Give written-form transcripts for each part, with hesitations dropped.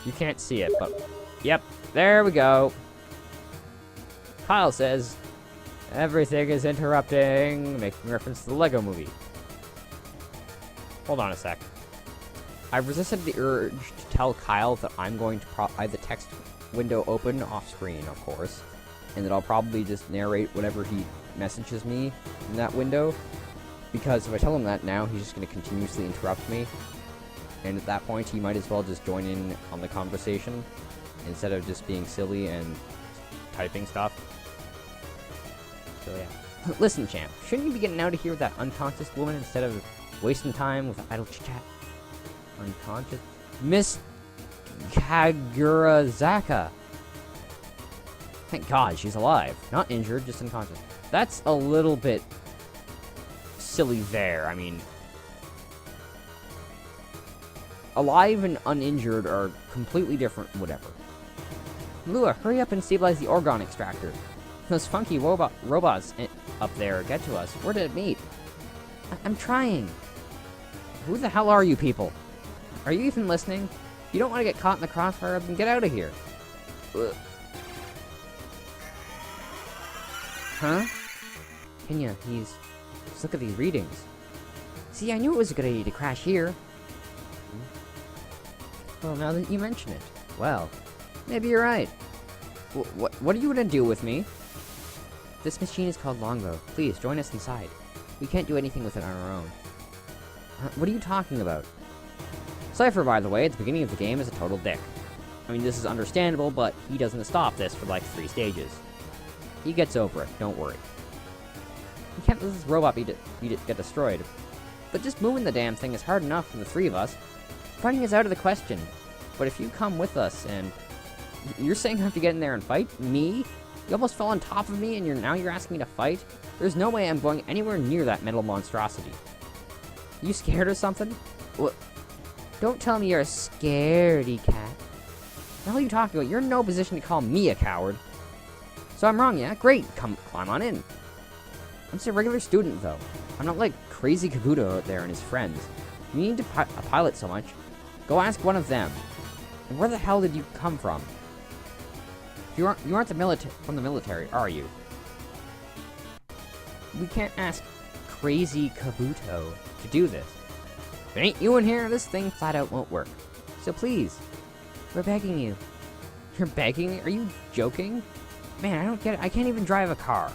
You can't see it, but... Yep, there we go. Kyle says, everything is interrupting, making reference to the Lego movie. Hold on a sec. I've resisted the urge to tell Kyle that I'm going to I have the text window open off screen, of course, and that I'll probably just narrate whatever he messages me in that window, because if I tell him that now, he's just going to continuously interrupt me, and at that point, he might as well just join in on the conversation, instead of just being silly and typing stuff. So yeah. Listen, champ, shouldn't you be getting out of here with that unconscious woman instead of wasting time with idle chit-chat? Unconscious? Miss Kagurazaka. Thank God she's alive. Not injured, just unconscious. That's a little bit silly there. I mean, alive and uninjured are completely different, whatever. Lua, hurry up and stabilize the orgon extractor. Those funky robots up there get to us. Where did it meet? I'm trying. Who the hell are you people? Are you even listening? If you don't want to get caught in the crossfire, then get out of here. Ugh. Huh? Kenya, just look at these readings. See, I knew it was a good idea to crash here. Well, now that you mention it. Well, maybe you're right. What are you gonna do with me? This machine is called Longbow. Please, join us inside. We can't do anything with it on our own. What are you talking about? Cypher, by the way, at the beginning of the game is a total dick. I mean, this is understandable, but he doesn't stop this for like 3 stages. He gets over it, don't worry. We can't let this robot get destroyed. But just moving the damn thing is hard enough for the 3 of us. Fighting is out of the question. But if you come with us and... You're saying I have to get in there and fight? Me? You almost fell on top of me and now you're asking me to fight? There's no way I'm going anywhere near that metal monstrosity. You scared or something? What? Don't tell me you're a scaredy cat. What the hell are you talking about? You're in no position to call me a coward. So I'm wrong, yeah? Great, climb on in. I'm just a regular student, though. I'm not like crazy Kabuto out there and his friends. You need to a pilot so much. Go ask one of them. And where the hell did you come from? You aren't from the military, are you? We can't ask crazy Kabuto to do this. If it ain't you in here, this thing flat out won't work. So please, we're begging you. You're begging me? Are you joking? Man, I don't get it. I can't even drive a car.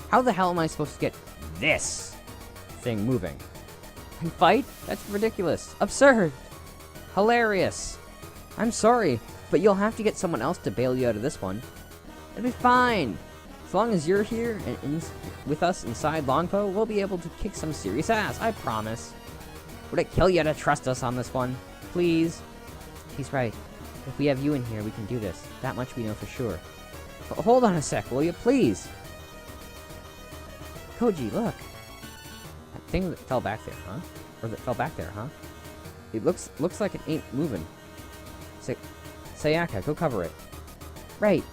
How the hell am I supposed to get this thing moving? And fight? That's ridiculous. Absurd. Hilarious. I'm sorry, but you'll have to get someone else to bail you out of this one. It'll be fine. As long as you're here and with us inside Longpo, we'll be able to kick some serious ass, I promise. Would it kill you to trust us on this one? Please? He's right. If we have you in here, we can do this. That much we know for sure. But hold on a sec, will you? Please! Koji, look! That thing that fell back there, huh? Or that fell back there, huh? It looks like it ain't moving. Sayaka, go cover it. Right.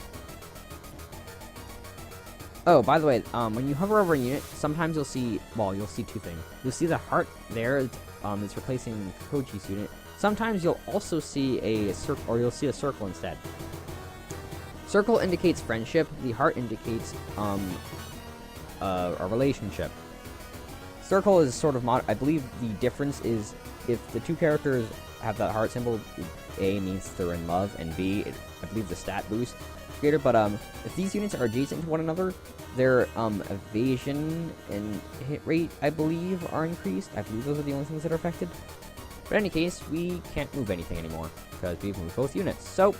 Oh, by the way, when you hover over a unit, sometimes you'll see, well, you'll see 2 things. You'll see the heart there, it's replacing Koji's unit. Sometimes you'll also see a circle, or you'll see a circle instead. Circle indicates friendship, the heart indicates, a relationship. Circle is sort of I believe the difference is if the 2 characters have that heart symbol, A means they're in love, and B, I believe the stat boost greater, but if these units are adjacent to one another, their evasion and hit rate, I believe, are increased. I believe those are the only things that are affected. But in any case, we can't move anything anymore, because we've moved both units. So,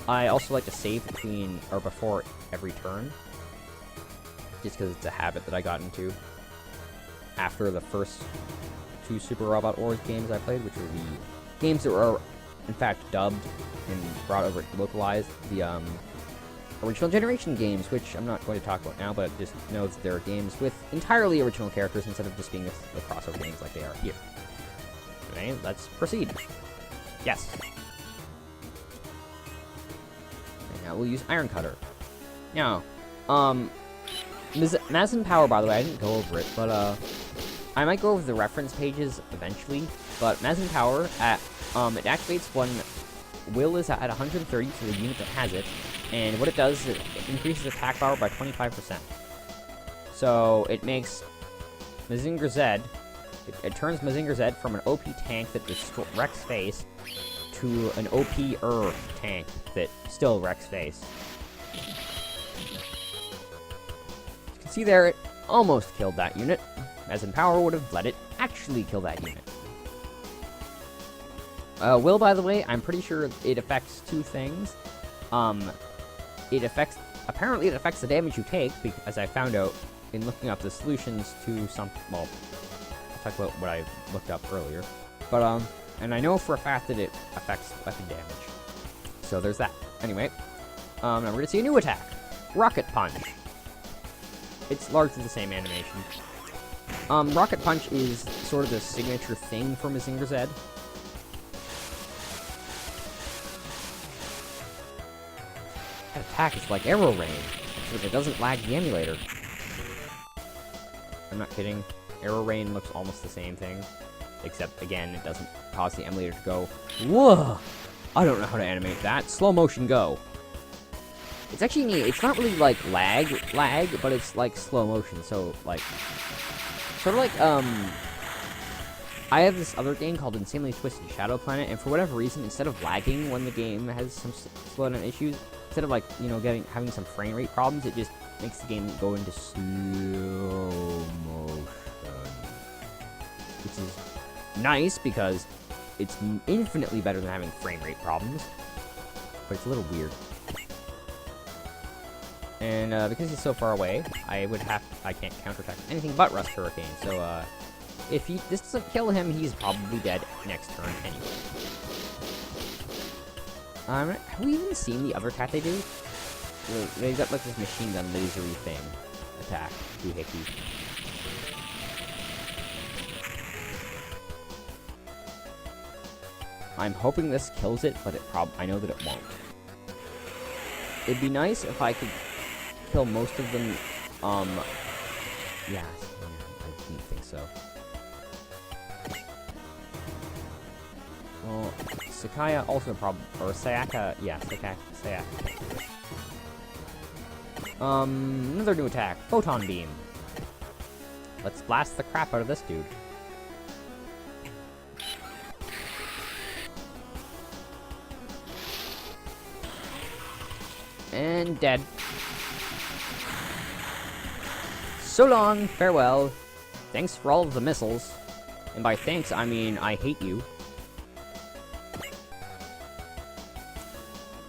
I also like to save between, or before every turn, just because it's a habit that I got into after the first 2 Super Robot Wars games I played, which were the games that were, in fact, dubbed and brought over, localized, the original generation games, which I'm not going to talk about now, but just know that they're games with entirely original characters instead of just being the crossover games like they are here. Okay, let's proceed. Yes. And now we'll use Iron Cutter. Now, Mazin Power, by the way, I didn't go over it, but, I might go over the reference pages eventually, but Mazin Power, it activates when will is at 130 for the unit that has it, and what it does is it increases attack power by 25%. So it makes Mazinger Z, it turns Mazinger Z from an OP tank that wrecks face to an OP-er tank that still wrecks face. As you can see there, it almost killed that unit, as in power would have let it actually kill that unit. Will, by the way, I'm pretty sure it affects two things. Apparently it affects the damage you take, as I found out in looking up the solutions to some, well, I'll talk about what I looked up earlier. But, and I know for a fact that it affects weapon damage. So there's that. Anyway, now we're gonna see a new attack. Rocket Punch. It's largely the same animation. Rocket Punch is sort of the signature thing for Mazinger Z. That attack is like arrow rain, except it doesn't lag the emulator. I'm not kidding. Arrow rain looks almost the same thing, except again, it doesn't cause the emulator to go, whoa! I don't know how to animate that. Slow motion go. It's actually neat. It's not really like lag, but it's like slow motion. So like, sort of like I have this other game called Insanely Twisted Shadow Planet, and for whatever reason, instead of lagging when the game has some slowdown issues, instead of like, you know, having some frame rate problems, it just makes the game go into slow motion, which is nice because it's infinitely better than having frame rate problems, but it's a little weird. And because he's so far away, I can't counterattack anything but Rust Hurricane. So if this doesn't kill him, he's probably dead next turn anyway. Have we even seen the other attack they do? They've got like this machine gun lasery thing attack, doohickey. I'm hoping this kills it, but I know that it won't. It'd be nice if I could kill most of them, yeah, I didn't think so. Well, Sakaya also or Sayaka, yeah, Sayaka. Another new attack, Photon Beam. Let's blast the crap out of this dude. And dead. So long, farewell. Thanks for all of the missiles. And by thanks, I mean I hate you.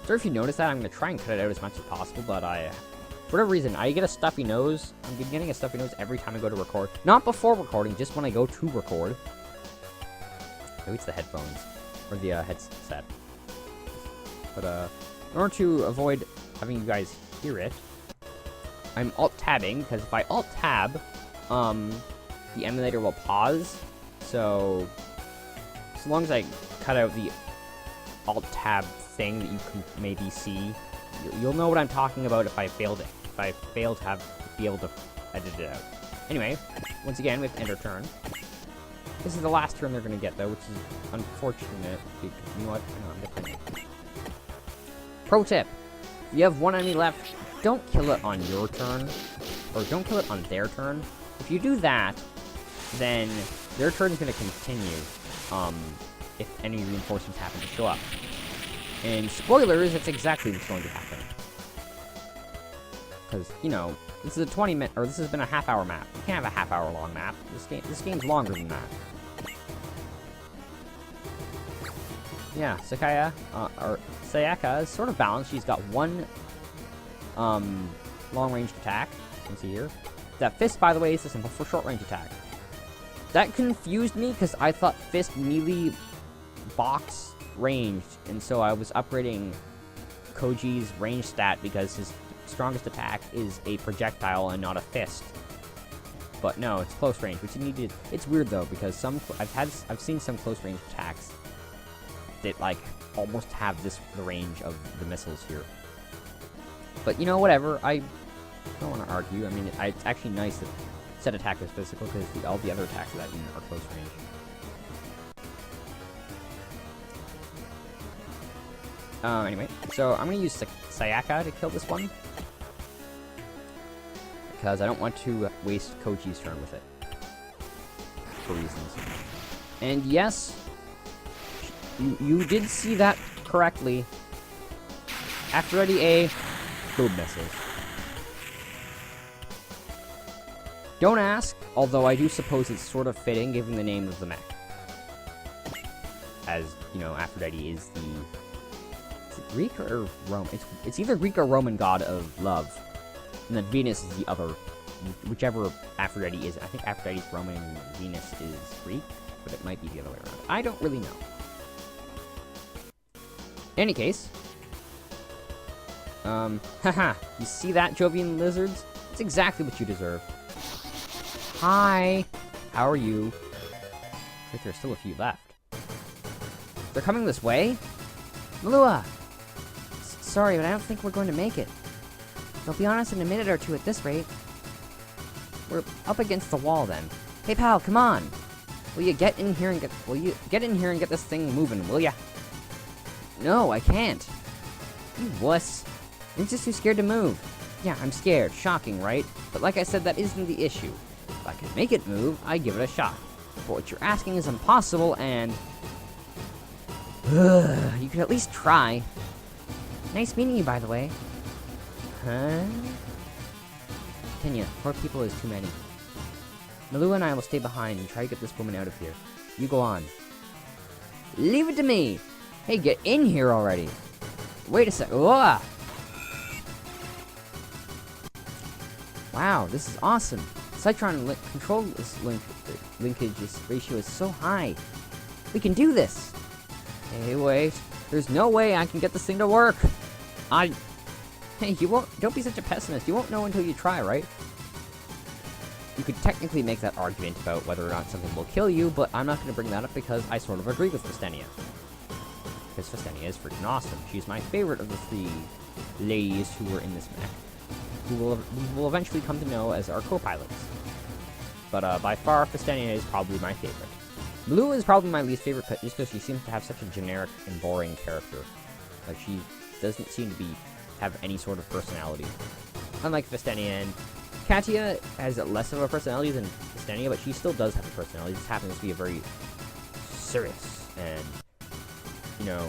Sorry if you noticed that. I'm going to try and cut it out as much as possible, but for whatever reason, I get a stuffy nose. I'm getting a stuffy nose every time I go to record. Not before recording, just when I go to record. Maybe it's the headphones. Or the headset. But, in order to avoid having you guys hear it, I'm alt-tabbing, because if I alt-tab, the emulator will pause. So long as I cut out the alt-tab thing that you can maybe see, you'll know what I'm talking about if I fail to be able to edit it out. Anyway, once again, we have to end our turn. This is the last turn they're going to get, though, which is unfortunate. You know what? No, I'm different. Pro tip. If you have one enemy left, don't kill it on your turn, or don't kill it on their turn. If you do that, then their turn is going to continue, if any reinforcements happen to show up. And spoilers, that's exactly what's going to happen. Because, you know, this is a 20-minute, or this has been a half-hour map. You can't have a half-hour-long map. This game's longer than that. Yeah, Sakaya, or Sayaka is sort of balanced. She's got one, long-range attack, as you can see here. That fist, by the way, is a simple for short-range attack. That confused me, because I thought fist melee box ranged, and so I was upgrading Koji's range stat because his strongest attack is a projectile and not a fist. But no, it's close range, which you need to. It's weird though, because I've seen some close range attacks that like almost have the range of the missiles here. But you know, whatever. I don't want to argue. I mean, it's actually nice that set attack is physical, because all the other attacks of that unit are close range. Anyway, so I'm gonna use Sayaka to kill this one. Because I don't want to waste Koji's turn with it. For reasons. And yes, you did see that correctly. Aphrodite A, boob missiles. Don't ask, although I do suppose it's sort of fitting given the name of the mech. As, you know, Aphrodite is the... Is it Greek or Roman? It's either Greek or Roman god of love. And then Venus is the other. Whichever Aphrodite is. I think Aphrodite is Roman and Venus is Greek. But it might be the other way around. I don't really know. In any case. Haha. You see that, Jovian lizards? It's exactly what you deserve. Hi. How are you? Looks like there's still a few left. They're coming this way? Malua! Sorry, but I don't think we're going to make it. They'll be on us in a minute or two at this rate. We're up against the wall then. Hey pal, come on! Will you get in here and get this thing moving, will ya? No, I can't. You wuss. You're just too scared to move. Yeah, I'm scared. Shocking, right? But like I said, that isn't the issue. If I can make it move, I give it a shot. But what you're asking is impossible, and... you could at least try. Nice meeting you, by the way. Huh? Kenya, 4 people is too many. Malua and I will stay behind and try to get this woman out of here. You go on. Leave it to me! Hey, get in here already! Wait a sec. Whoa! Wow, this is awesome. Citron control linkage ratio is so high. We can do this! Hey, wait. There's no way I can get this thing to work! Hey, you won't- don't be such a pessimist. You won't know until you try, right? You could technically make that argument about whether or not something will kill you, but I'm not going to bring that up because I sort of agree with Festenia. Because Festenia is freaking awesome. She's my favorite of the 3 ladies who were in this mech. Who will eventually come to know as our co-pilots. But by far, Festenia is probably my favorite. Blue is probably my least favorite pet just because she seems to have such a generic and boring character. Like, she doesn't seem to have any sort of personality. Unlike Festenia, and Katia has less of a personality than Festenia, but she still does have a personality. It just happens to be a very serious and, you know,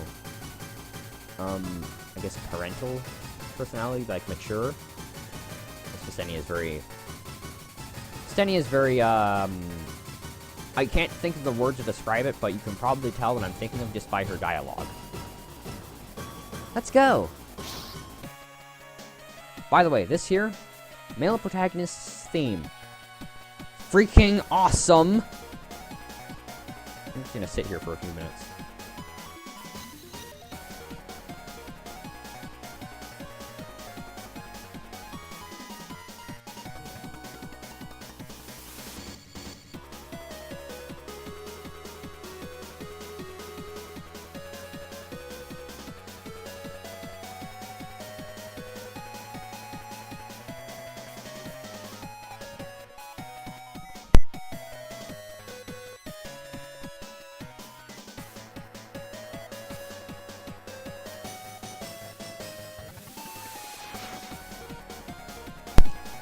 I guess parental personality, like mature. Festenia is very, I can't think of the words to describe it, but you can probably tell what I'm thinking of just by her dialogue. Let's go! By the way, this here, male protagonist's theme. Freaking awesome! I'm just gonna sit here for a few minutes.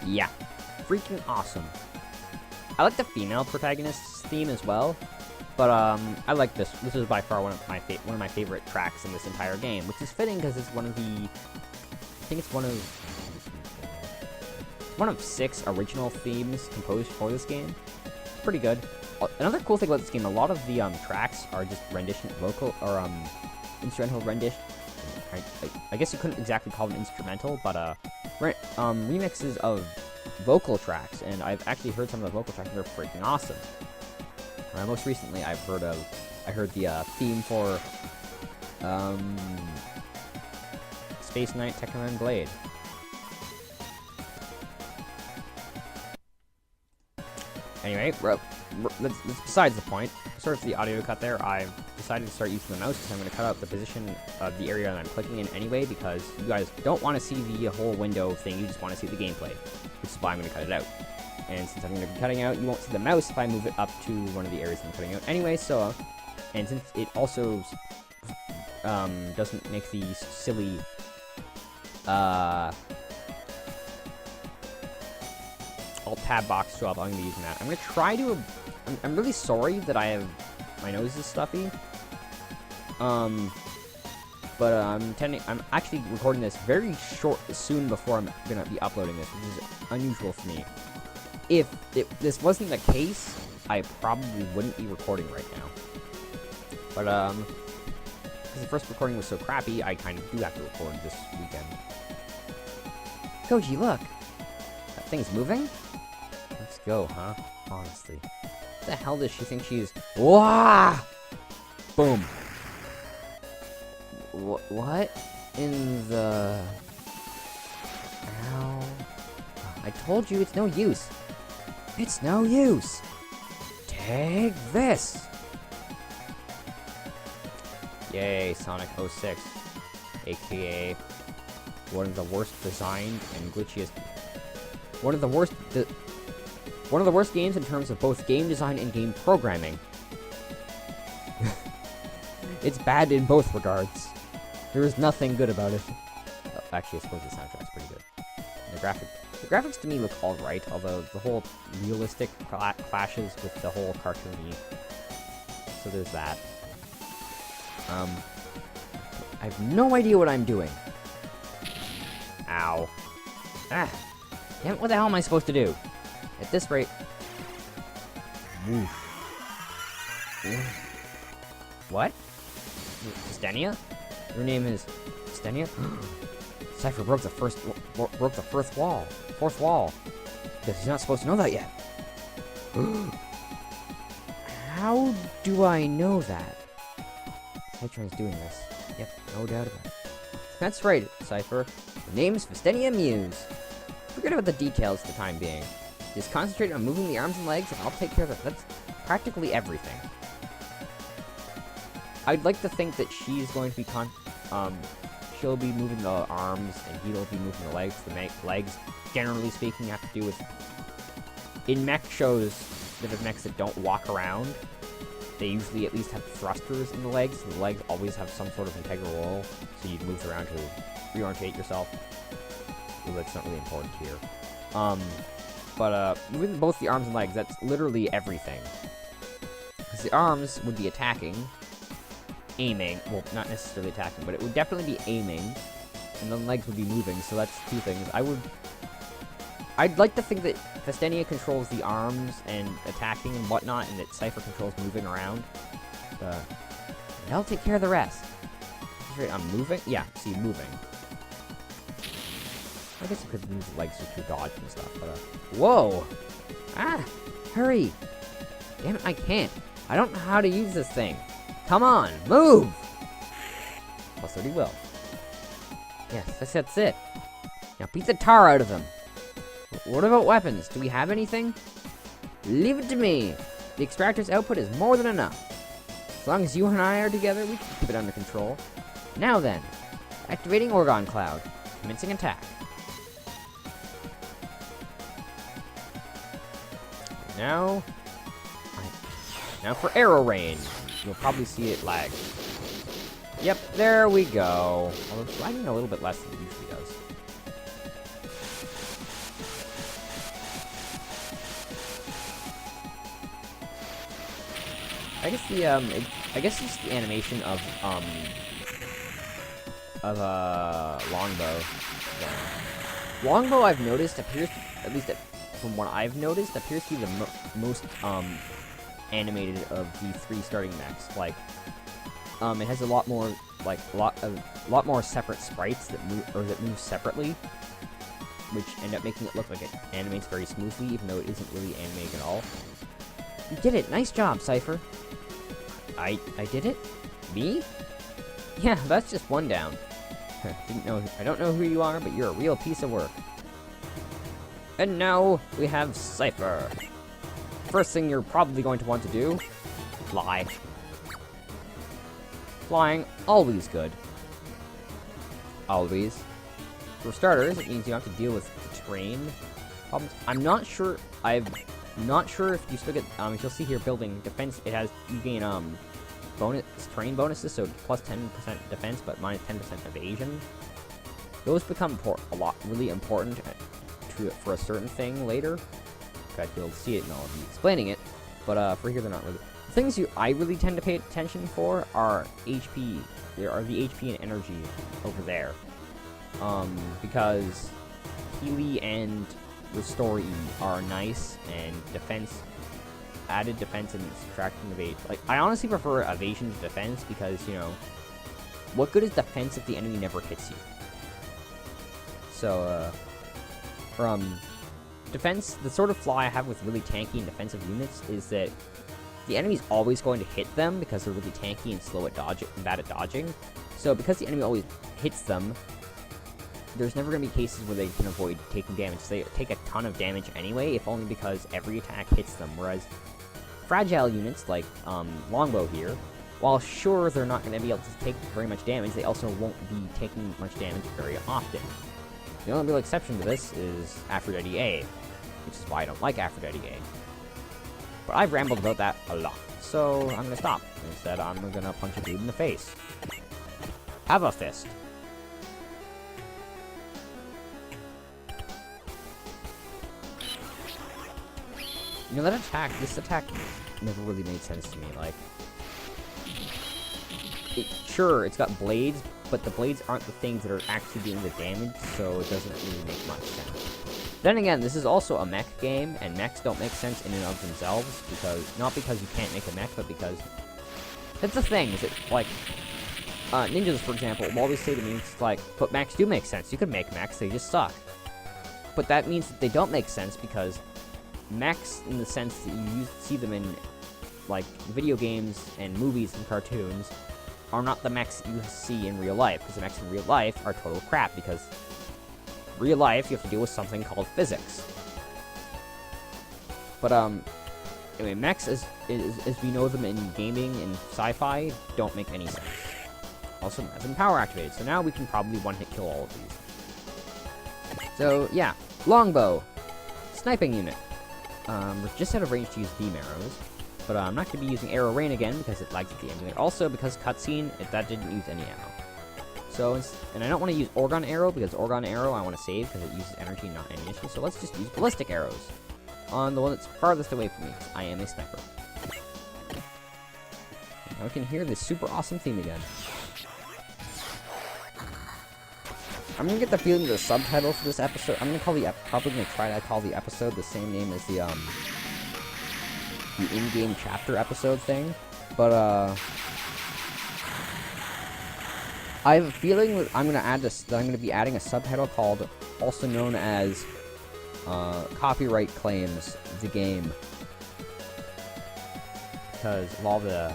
Yeah, freaking awesome. I like the female protagonist's theme as well, but I like this. This is by far one of my favorite tracks in this entire game, which is fitting because it's one of the, I think it's one of 6 original themes composed for this game. Pretty good. Another cool thing about this game, a lot of the tracks are just rendition, vocal or instrumental rendition. I guess you couldn't exactly call them instrumental, but remixes of vocal tracks, and I've actually heard some of the vocal tracks, and they're freaking awesome. Most recently, I heard the theme for Space Knight Tekken Blade. Anyway, that's besides the point. Sorry for the audio cut there. I've decided to start using the mouse because I'm going to cut out the position of the area that I'm clicking in anyway, because you guys don't want to see the whole window thing, you just want to see the gameplay, which is why I'm going to cut it out. And since I'm going to be cutting out, you won't see the mouse if I move it up to one of the areas I'm cutting out anyway, so, and since it also doesn't make these silly, Alt-tab box show up, I'm gonna be using that. I'm gonna try to, I'm really sorry that my nose is stuffy. But I'm actually recording this very soon before I'm gonna be uploading this, which is unusual for me. If this wasn't the case, I probably wouldn't be recording right now. But, because the first recording was so crappy, I kind of do have to record this weekend. Koji, look! That thing's moving? Let's go, huh? Honestly. What the hell does she think she's... Wah! Boom. What in the... Ow. I told you it's no use. It's no use. Take this. Yay, Sonic 06. AKA one of the worst designed and glitchiest... One of the worst games in terms of both game design and game programming. It's bad in both regards. There is nothing good about it. Oh, actually, I suppose the soundtrack's pretty good. And the graphics to me look alright, although the whole realistic clashes with the whole cartoony. So there's that. I have no idea what I'm doing. Ow. Ah. Damn it, what the hell am I supposed to do? At this rate... Woof. What? Stenia? Your name is Stenia? Cypher broke the fourth wall. But he's not supposed to know that yet. How do I know that? Cytron's doing this. Yep, no doubt about it. That's right, Cypher. The name's Vestenia Muse. Forget about the details for the time being. Just concentrate on moving the arms and legs, and I'll take care of it. That's practically everything. I'd like to think that she's going to be she'll be moving the arms, and he'll be moving the legs. The legs, generally speaking, have to do with... In mech shows that have mechs that don't walk around, they usually at least have thrusters in the legs, and the legs always have some sort of integral role, so you move around to reorientate yourself. Well, that's not really important here. Moving both the arms and legs, that's literally everything. Because the arms would be attacking, aiming, well, not necessarily attacking, but it would definitely be aiming, and then legs would be moving, so that's two things. I'd like to think that Vestenia controls the arms and attacking and whatnot, and that Cypher controls moving around. And I'll take care of the rest. I'm moving? Yeah, see, moving. I guess you could use legs just to dodge and stuff, but, whoa! Ah! Hurry! Damn it, I can't. I don't know how to use this thing. Come on, move! Plus 30 will. Yes, that's it. Now beat the tar out of them. What about weapons? Do we have anything? Leave it to me. The extractor's output is more than enough. As long as you and I are together, we can keep it under control. Now then, activating Orgon Cloud. Commencing attack. Now for arrow range. You'll probably see it lag. Yep, there we go. Although it's lagging a little bit less than it usually does. I guess I guess it's the animation of Longbow. Longbow, I've noticed, appears to, at least from what I've noticed, appears to be the most animated of the three starting mechs. Like, it has a lot more more separate sprites that move separately, which end up making it look like it animates very smoothly, even though it isn't really animating at all. You did it! Nice job, Cypher. I did it? Me? Yeah, that's just one down. I don't know who you are, but you're a real piece of work. And now we have Cypher. First thing you're probably going to want to do, fly. Flying, always good. Always. For starters, it means you have to deal with the terrain problems. I'm not sure if you still get, you'll see here building defense, you gain, terrain bonuses, so plus 10% defense but minus 10% evasion. Those become really important for a certain thing later. Okay, you'll see it and I'll be explaining it, but for here they're not really. The things I really tend to pay attention for are HP. There are the HP and energy over there, because Healy and Restore E are nice, and added defense and subtracting evasion. Like, I honestly prefer evasion to defense because, you know, what good is defense if the enemy never hits you? So, from defense, the sort of flaw I have with really tanky and defensive units is that the enemy's always going to hit them because they're really tanky and slow at dodging, bad at dodging. So, because the enemy always hits them, there's never going to be cases where they can avoid taking damage. They take a ton of damage anyway, if only because every attack hits them. Whereas fragile units like Longbow here, while sure they're not going to be able to take very much damage, they also won't be taking much damage very often. The only real exception to this is Aphrodite A, which is why I don't like Aphrodite A. But I've rambled about that a lot, so I'm going to stop. Instead, I'm going to punch a dude in the face. Have a fist. You know, this attack never really made sense to me. Like, sure, it's got blades, but the blades aren't the things that are actually doing the damage, so it doesn't really make much sense. Then again, this is also a mech game, and mechs don't make sense in and of themselves, not because you can't make a mech, but because that's the thing, is it, like, ninjas, for example, will always say to me, it's like, but mechs do make sense. You could make mechs, they just suck. But that means that they don't make sense because mechs, in the sense that you see them in, like, video games and movies and cartoons, are not the mechs you see in real life, because the mechs in real life are total crap, because real life you have to deal with something called physics. But anyway, mechs as we know them in gaming and sci-fi don't make any sense. Also, has been power activated, so now we can probably one-hit kill all of these. So yeah, Longbow, sniping unit. We're just out of range to use beam arrows, but I'm not going to be using arrow rain again because it lags at the end. Also, because cutscene, that didn't use any ammo. So, and I don't want to use Orgon arrow because Orgon arrow I want to save because it uses energy, not ammunition. So let's just use ballistic arrows on the one that's farthest away from me. I am a sniper. Now we can hear this super awesome theme again. I'm gonna get the feeling the subtitle for this episode. I'm gonna call probably gonna try to call the episode the same name as the in-game chapter episode thing. But I have a feeling that I'm gonna be adding a subtitle called, also known as Copyright Claims the Game, because of all the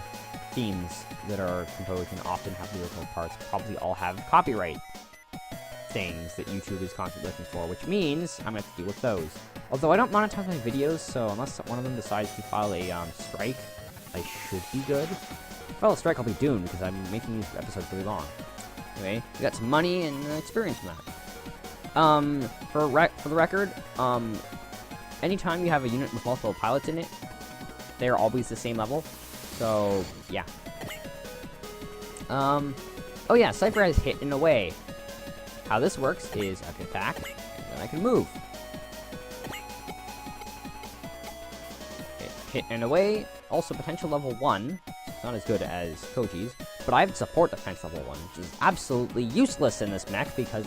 themes that are composed and often have lyrical parts probably all have copyright things that YouTube is constantly looking for, which means I'm going to have to deal with those. Although I don't monetize my videos, so unless one of them decides to file a strike, I should be good. If I file a strike, I'll be doomed because I'm making these episodes really long. Anyway, we got some money and experience from that. For the record, anytime you have a unit with multiple pilots in it, they're always the same level. So yeah. Oh yeah, Cypher has hit in a way. How this works is I can attack, and then I can move. Hit and away, also potential level 1. Not as good as Koji's, but I have support defense level 1, which is absolutely useless in this mech because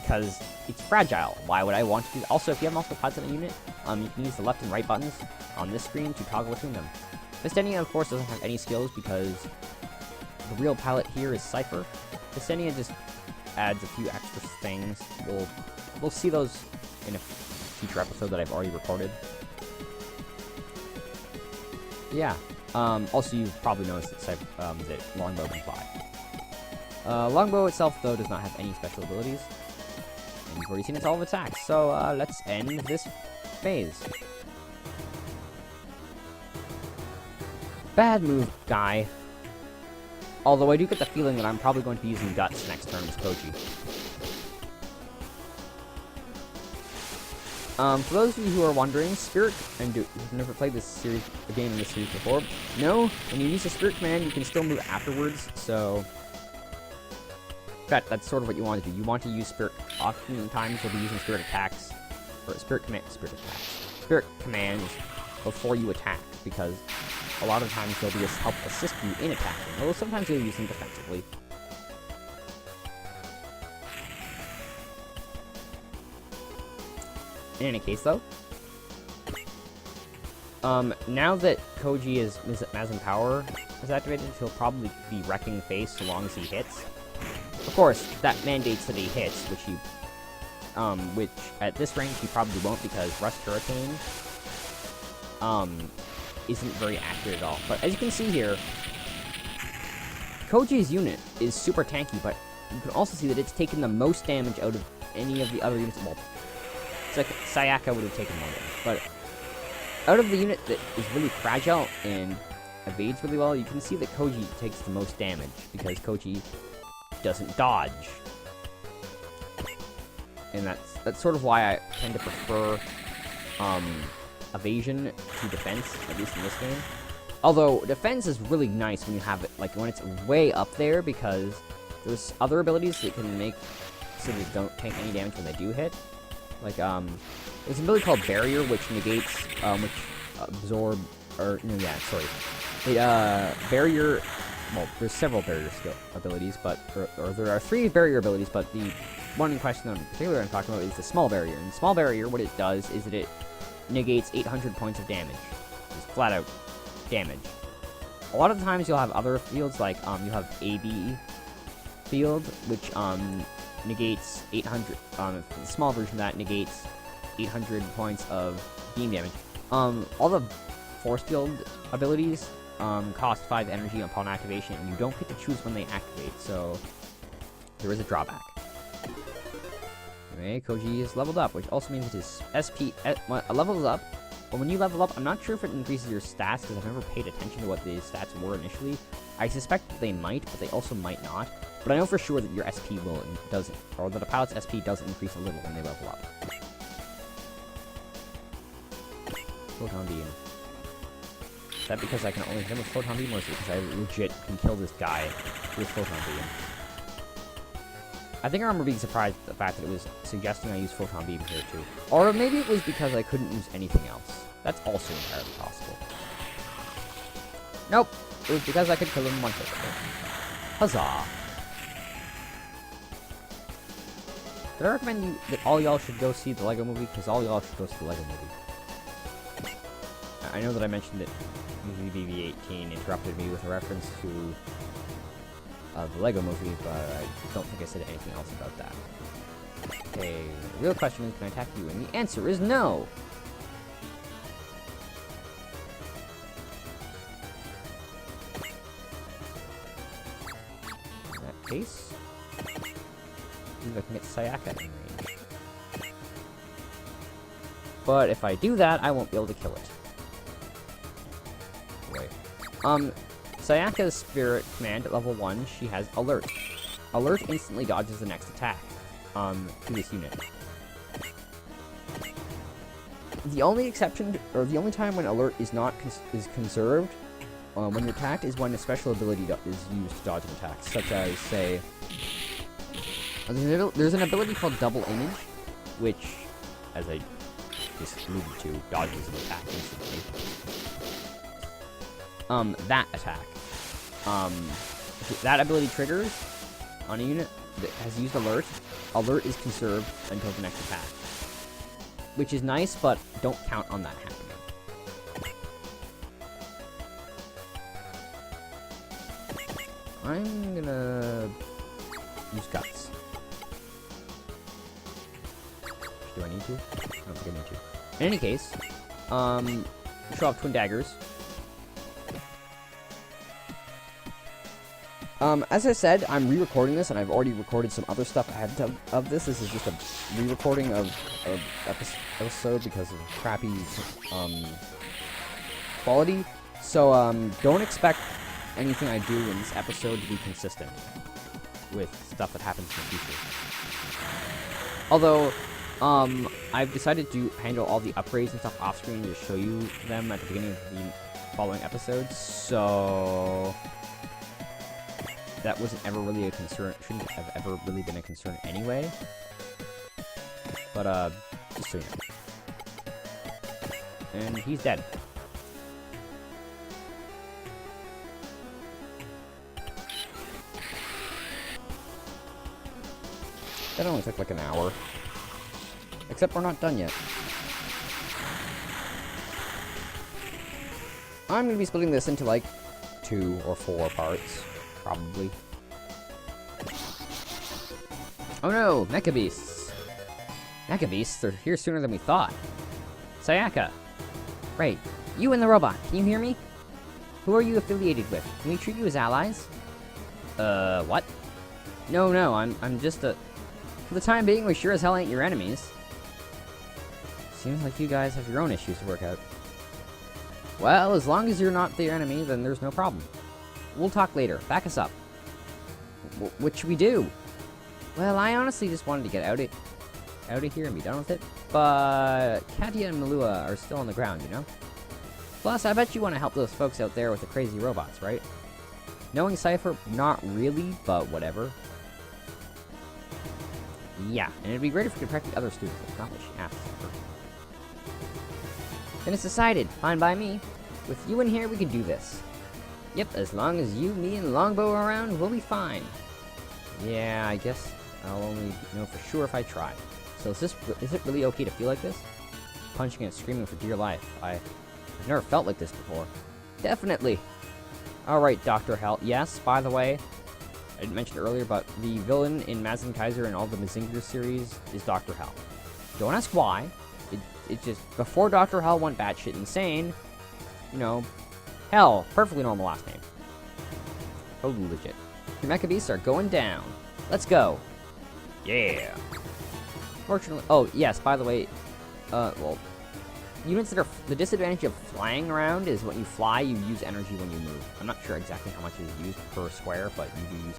it's fragile. Why would I want to do that? Also, if you have multiple pilots in a unit, you can use the left and right buttons on this screen to toggle between them. Vistenia, of course, doesn't have any skills because the real pilot here is Cypher. Vistenia just adds a few extra things. We'll see those in a future episode that I've already recorded. Yeah. Also, you've probably noticed that Longbow can fly. Longbow itself, though, does not have any special abilities. And you've already seen its all of attacks. So, let's end this phase. Bad move, guy. Although I do get the feeling that I'm probably going to be using Guts next turn as Koji. For those of you who are wondering, Spirit, and who've never played a game in this series before, no, when you use a Spirit command, you can still move afterwards, so that's sort of what you want to do. You want to use Spirit. Oftentimes, you'll be using Spirit attacks, or Spirit commands before you attack, because a lot of times they'll be help assist you in attacking, although sometimes you'll use them defensively. In any case, though, now that Koji is Mazin Power is activated, he'll probably be wrecking face so long as he hits. Of course, that mandates that he hits, which at this range he probably won't because Rust Hurricane, isn't very accurate at all. But as you can see here, Koji's unit is super tanky, but you can also see that it's taken the most damage out of any of the other units. Well, it's like Sayaka would have taken more damage, but out of the unit that is really fragile and evades really well, you can see that Koji takes the most damage because Koji doesn't dodge. And that's sort of why I tend to prefer evasion to defense, at least in this game. Although defense is really nice when you have it, like when it's way up there, because there's other abilities that can make so they don't take any damage when they do hit. Like there's an ability called Barrier, which negates, Barrier. Well, there's several barrier skill abilities, but or there are 3 barrier abilities, but the one in question that I'm talking about is the small barrier. And small barrier, what it does is that it negates 800 points of damage, just flat out damage. A lot of the times you'll have other fields, like you have AB field, which negates 800. The small version of that negates 800 points of beam damage. All the force field abilities cost 5 energy upon activation, and you don't get to choose when they activate, so there is a drawback. Anyway, Koji is leveled up, which also means that his SP levels up, but when you level up, I'm not sure if it increases your stats, because I've never paid attention to what the stats were initially. I suspect that they might, but they also might not. But I know for sure that your SP or that a pilot's SP does increase a little when they level up. Photon Beam. Is that because I can only hit him with Photon Beam, or is it because I legit can kill this guy with Photon Beam? I think I remember being surprised at the fact that it was suggesting I use Photon Beam here too. Or maybe it was because I couldn't use anything else. That's also entirely possible. Nope. It was because I could kill him in one hit. Huzzah! Did I recommend that all y'all should go see the Lego Movie? Because all y'all should go see the Lego Movie. I know that I mentioned that Movie BB-18 interrupted me with a reference to the Lego Movie, but I don't think I said anything else about that. Okay, the real question is, can I attack you? And the answer is no! In that case, see if I can get Sayaka in range. But if I do that, I won't be able to kill it. Wait. Sayaka's Spirit command at level 1, she has Alert. Alert instantly dodges the next attack to this unit. The only exception, or the only time when Alert is not conserved when you're attacked is when a special ability is used to dodge an attack, such as, say, there's an ability called Double Image, which, as I just alluded to, dodges an attack instantly. That attack. That ability triggers on a unit that has used Alert. Alert is conserved until the next attack. Which is nice, but don't count on that happening. I'm gonna use Guts. Do I need to? I don't think I need to. In any case, show off Twin Daggers. As I said, I'm re-recording this, and I've already recorded some other stuff ahead of this. This is just a re-recording of an episode because of crappy, quality. So, don't expect anything I do in this episode to be consistent with stuff that happens in the future. Although, I've decided to handle all the upgrades and stuff off screen and just show you them at the beginning of the following episodes, so that wasn't ever really a concern, shouldn't have ever really been a concern anyway, but, just so you know. And he's dead. That only took like an hour. Except we're not done yet. I'm gonna be splitting this into like 2 or 4 parts, probably. Oh no, Mecha Beasts! Mecha Beasts are here sooner than we thought. Sayaka! Right, you and the robot, can you hear me? Who are you affiliated with? Can we treat you as allies? What? No, I'm just a... For the time being, we sure as hell ain't your enemies. Seems like you guys have your own issues to work out. Well, as long as you're not the enemy, then there's no problem. We'll talk later. Back us up. What should we do? Well, I honestly just wanted to get out of here and be done with it. But Katia and Malua are still on the ground, you know? Plus, I bet you want to help those folks out there with the crazy robots, right? Knowing Cypher, not really, but whatever. Yeah, and it'd be great if we could protect the other students. Not that she asked for. Then it's decided. Fine by me. With you in here, we can do this. Yep, as long as you, me, and Longbow are around, we'll be fine. Yeah, I guess I'll only know for sure if I try. So is it really okay to feel like this? Punching and screaming for dear life. I've never felt like this before. Definitely. Alright, Dr. Hell. Yes, by the way, I didn't mention it earlier, but the villain in Mazen Kaiser and all the Mazinger series is Dr. Hell. Don't ask why. It just, before Dr. Hell went batshit insane, you know, Hell, perfectly normal last name. Totally legit. Your Mecha Beasts are going down. Let's go. Yeah. Fortunately, oh, yes, by the way, well, units that are, the disadvantage of flying around is when you fly, you use energy when you move. I'm not sure exactly how much is used per square, but you do use